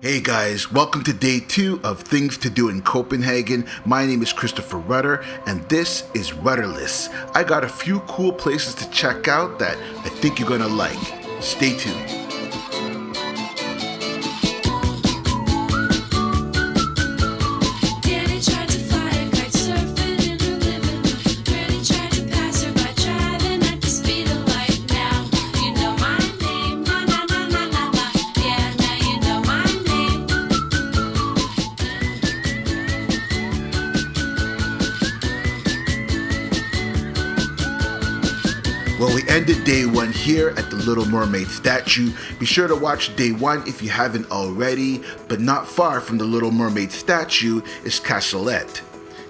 Hey guys, welcome to day 2 of Things to Do in Copenhagen. My name is Christopher Rudder, and this is Rudderless. I got a few cool places to check out that I think you're gonna like. Stay tuned. Well, we ended day 1 here at the Little Mermaid statue. Be sure to watch day 1 if you haven't already, but not far from the Little Mermaid statue is Castellet.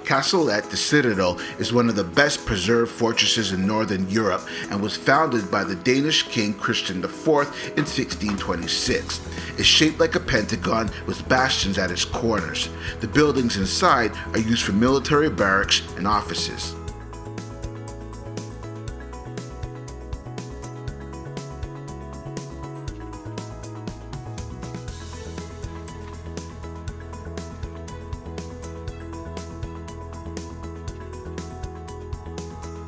Castellet, the citadel, is one of the best preserved fortresses in northern Europe and was founded by the Danish king Christian IV in 1626. It's shaped like a pentagon with bastions at its corners. The buildings inside are used for military barracks and offices.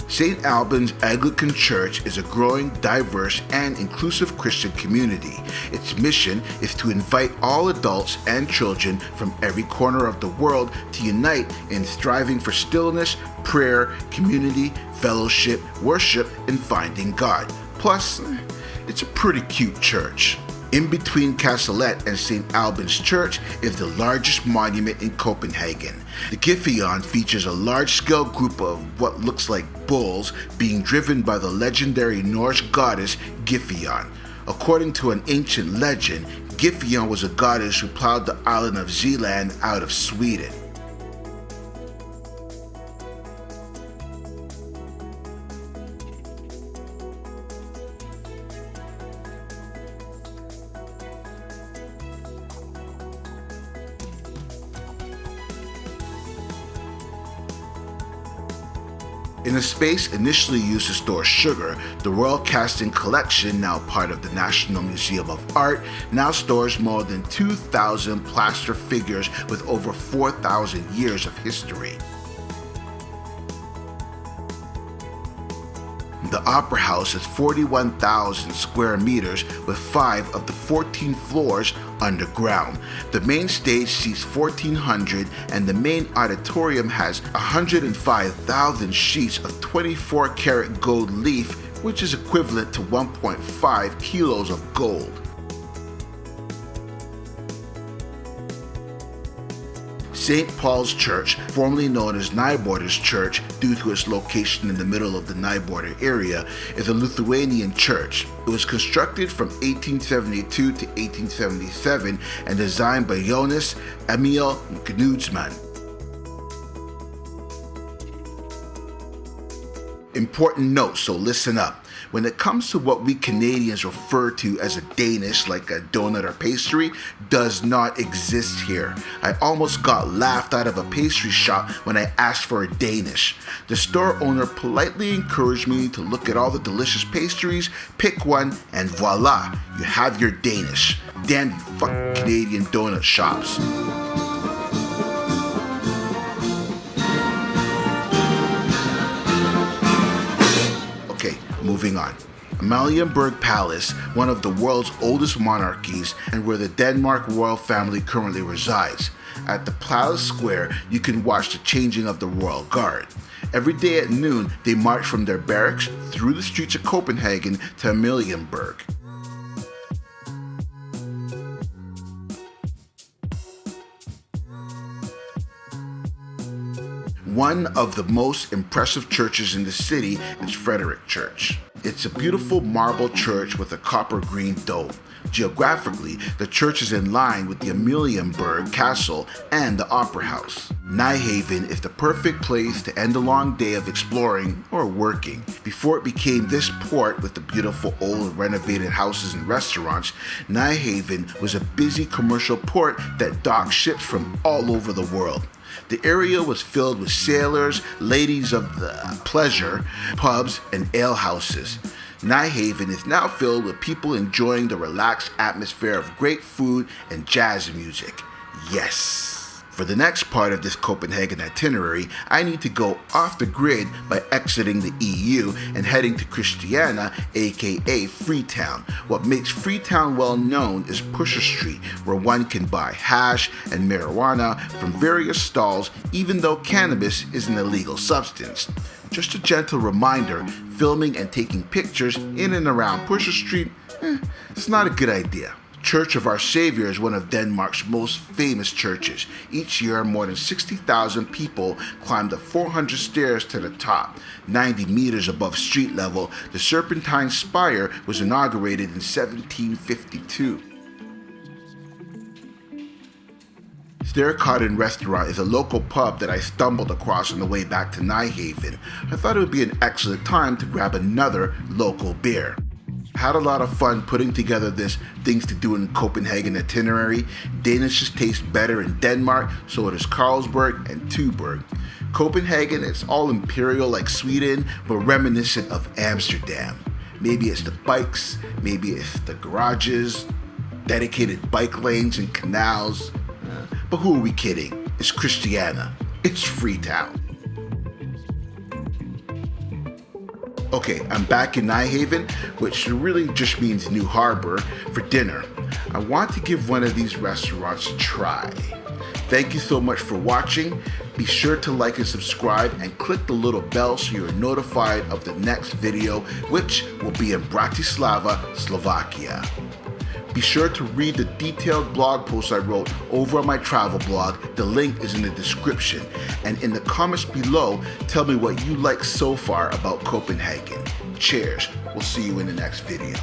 St. Albans Anglican Church is a growing, diverse, and inclusive Christian community. Its mission is to invite all adults and children from every corner of the world to unite in striving for stillness, prayer, community, fellowship, worship, and finding God. Plus, it's a pretty cute church. In between Castellet and St. Albans Church is the largest monument in Copenhagen. The Giffion features a large-scale group of what looks like bulls being driven by the legendary Norse goddess Giffion. According to an ancient legend, Giffion was a goddess who plowed the island of Zealand out of Sweden. In a space initially used to store sugar, the Royal Casting Collection, now part of the National Museum of Art, now stores more than 2,000 plaster figures with over 4,000 years of history. The Opera House is 41,000 square meters with 5 of the 14 floors underground. The main stage seats 1,400 and the main auditorium has 105,000 sheets of 24-karat gold leaf, which is equivalent to 1.5 kilos of gold. St. Paul's Church, formerly known as Neighbourhood Church due to its location in the middle of the Neighbourhood area, is a Lithuanian church. It was constructed from 1872 to 1877 and designed by Jonas Emil Knudsman. Important note, so listen up. When it comes to what we Canadians refer to as a Danish, like a donut or pastry, does not exist here. I almost got laughed out of a pastry shop when I asked for a Danish. The store owner politely encouraged me to look at all the delicious pastries, pick one, and voila, you have your Danish. Damn you fucking Canadian donut shops. Moving on. Malmburg Palace, one of the world's oldest monarchies and where the Denmark royal family currently resides. At the Palace Square, you can watch the changing of the royal guard. Every day at noon, they march from their barracks through the streets of Copenhagen to Amalienborg. One of the most impressive churches in the city is Starik Church. It's a beautiful marble church with a copper green dome. Geographically, the church is in line with the Amalienborg Castle and the Opera House. Nijhaven is the perfect place to end a long day of exploring or working. Before it became this port with the beautiful old renovated houses and restaurants, Nijhaven was a busy commercial port that docked ships from all over the world. The area was filled with sailors, ladies of the pleasure, pubs, and alehouses. Nijhaven is now filled with people enjoying the relaxed atmosphere of great food and jazz music. Yes! For the next part of this Copenhagen itinerary, I need to go off the grid by exiting the EU and heading to Christiana, aka Freetown. What makes Freetown well known is Pusher Street, where one can buy hash and marijuana from various stalls, even though cannabis is an illegal substance. Just a gentle reminder, filming and taking pictures in and around Pusher Street, it's not a good idea. Church of Our Savior is one of Denmark's most famous churches. Each year, more than 60,000 people climb the 400 stairs to the top. 90 meters above street level, the Serpentine Spire was inaugurated in 1752. Starik Cotton restaurant is a local pub that I stumbled across on the way back to Nijhaven. I thought it would be an excellent time to grab another local beer. Had a lot of fun putting together this things to do in Copenhagen itinerary. Danishes taste better in Denmark, so does Carlsberg and Tuborg. Copenhagen is all imperial like Sweden, but reminiscent of Amsterdam. Maybe it's the bikes, maybe it's the garages, dedicated bike lanes and canals. But who are we kidding? It's Christiana. It's Freetown. Okay, I'm back in Nijhaven, which really just means New Harbor, for dinner. I want to give one of these restaurants a try. Thank you so much for watching. Be sure to like and subscribe and click the little bell so you're notified of the next video, which will be in Bratislava, Slovakia. Be sure to read the detailed blog post I wrote over on my travel blog. The link is in the description. And in the comments below, tell me what you like so far about Copenhagen. Cheers. We'll see you in the next video.